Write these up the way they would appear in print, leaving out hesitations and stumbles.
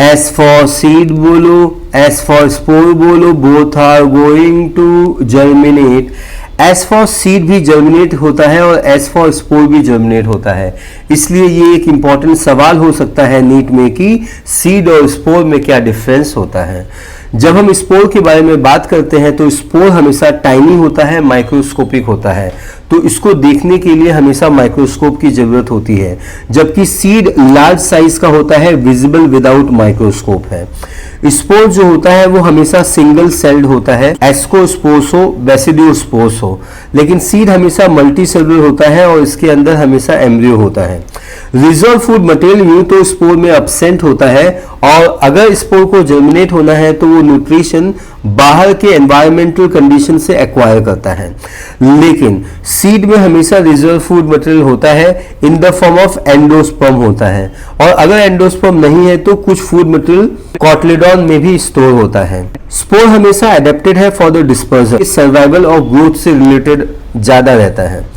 S for seed बोलो, S for spore बोलो, both are going to germinate. S for seed भी germinate होता है और एस फॉर स्पोर भी जर्मिनेट होता है। इसलिए ये एक इंपॉर्टेंट सवाल हो सकता है नीट में कि सीड और स्पोर में क्या डिफरेंस होता है। जब हम स्पोर के बारे में बात करते हैं तो स्पोर हमेशा टाइनी होता है, माइक्रोस्कोपिक होता है, तो इसको देखने के लिए हमेशा माइक्रोस्कोप की जरूरत होती है, जबकि सीड लार्ज साइज का होता है, विजिबल विदाउट माइक्रोस्कोप है। स्पोर जो होता है वो हमेशा सिंगल सेल्ड होता है, एस्कोस्पोर्स हो, बेसिडियोस्पोर्स हो, लेकिन सीड हमेशा मल्टी सेलुलर होता है और इसके अंदर हमेशा एम्ब्रियो होता है। रिजर्व फूड मटेरियल यूं तो स्पोर में अब्सेंट होता है, और अगर स्पोर को जर्मिनेट होना है तो वो न्यूट्रिशन बाहर के एनवायरमेंटल कंडीशन से एक्वायर करता है, लेकिन सीड में हमेशा रिजर्व फूड मटेरियल होता है in the form of endosperm होता है, और अगर एंडोस्पर्म नहीं है तो कुछ फूड मटेरियल कॉटलेडॉन में भी स्टोर होता है। स्पोर हमेशा एडेप्टेड है फॉर द डिस्पर्जल, सर्वाइवल और ग्रोथ से रिलेटेड ज्यादा रहता है।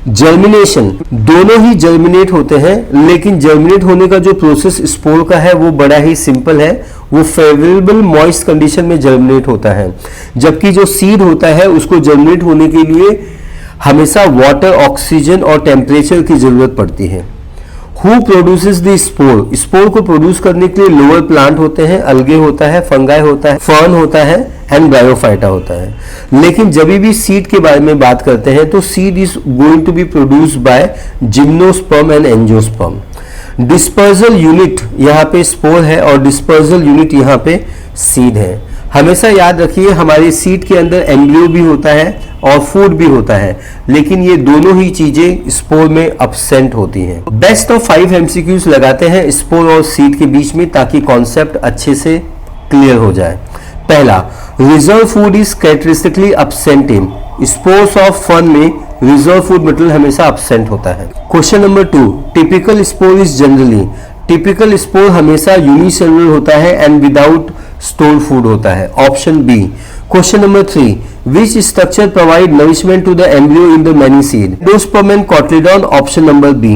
जर्मिनेशन, दोनों ही जर्मिनेट होते हैं, लेकिन जर्मिनेट होने का जो प्रोसेस स्पोर का है वो बड़ा ही सिंपल है, वो फेवरेबल मॉइस्ट कंडीशन में जर्मिनेट होता है, जबकि जो सीड होता है उसको जर्मिनेट होने के लिए हमेशा वाटर, ऑक्सीजन और टेम्परेचर की जरूरत पड़ती है। Who produces the spore, spore को प्रोड्यूस करने के लिए लोअर प्लांट होते हैं, अलगे होता है, फंगाई होता है, फर्न होता है एंड ब्रायोफाइटा होता है। लेकिन जब भी सीड के बारे में बात करते हैं तो seed is going to be produced by gymnosperm and angiosperm. Dispersal unit यहाँ पे स्पोर है और डिस्पर्जल यूनिट यहाँ पे सीड है। हमेशा याद रखिए हमारे सीड के अंदर एम्ब्रियो भी होता है और फूड भी होता है, लेकिन ये दोनों ही चीजें स्पोर में अब्सेंट होती हैं। बेस्ट ऑफ 5 एमसीक्यूज लगाते हैं स्पोर और सीड के बीच में ताकि कॉन्सेप्ट अच्छे से क्लियर हो जाए। पहला, reserve food is characteristically absent in spores of fern में रिजर्व फूड मटेरियल हमेशा अब्सेंट होता है। Question number 2, typical spore is generally, typical spore हमेशा यूनिसेलुलर होता है एंड विदाउट स्टोर फूड होता है, option B. Question number 3, which structure provide nourishment to the embryo in the many seed, endosperm and cotyledon, option number B.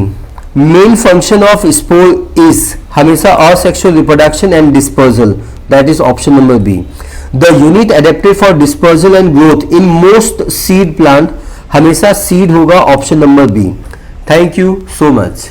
Main function of spore is हमेशा asexual reproduction and dispersal, that is option number B. The unit adapted for dispersal and growth in most seed plant हमेशा seed होगा, option number B. Thank you so much.